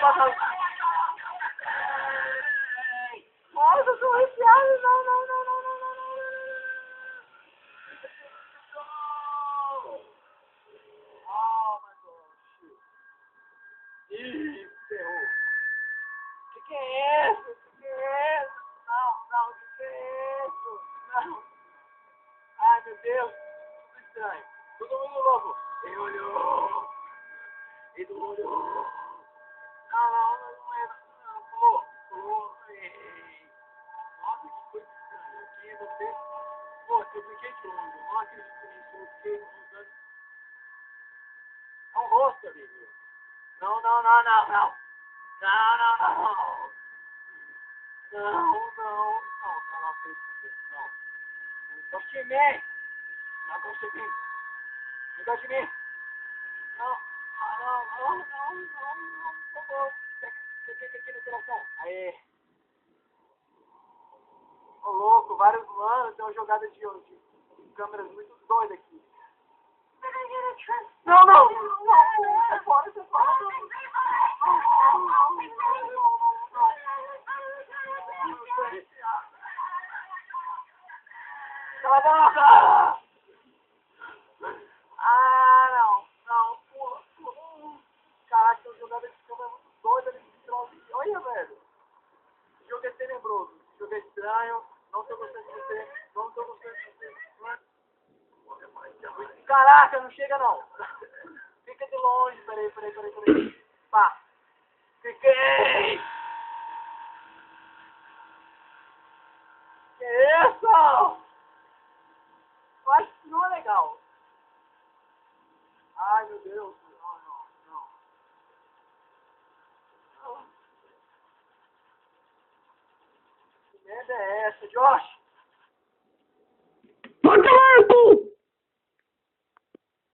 passar. Nossa, eu tô arrepiado. Não, não, não, não, não, não, não. Oh, my gosh. Ih, ferrou. Que é isso? Que é isso? Não, não, que é isso? Não. Ai, meu Deus. Tudo estranho. Todo mundo louco. Ele olhou. Ele olhou. Não, não, não é. Não, pulou. Pulou. Ei. Nossa, que coisa estranha. Aqui você. Pô, eu fiquei de olho. Não acredito nisso. Eu fiquei usando. É um rosto ali, viu? Não, não, não, não, não. Não, não, não. Não, não, não, não, não acredito. Não. Não gosto de mim. Não gosto de mim. Não gosto de mim. Não. Ah, não, não, não, não, não, por favor. Você aqui no telefone. Aê. Ô louco, vários manos, tem uma jogada de câmeras muito doida aqui. Não, não, não, sai fora, sai fora. Cala a boca! Ah, não, não, pula, pula. Caraca, tem uma jogada de câmera muito doida nesse troço. Olha, velho. Esse jogo é tenebroso, esse jogo é estranho. Não tô gostando de você, não tô gostando de você. Caraca, não chega não. Fica de longe, peraí. Pá. Fiquei! Que isso? Eu acho que não é legal. Ai, meu Deus. Não, não, não. Que merda é essa, Josh?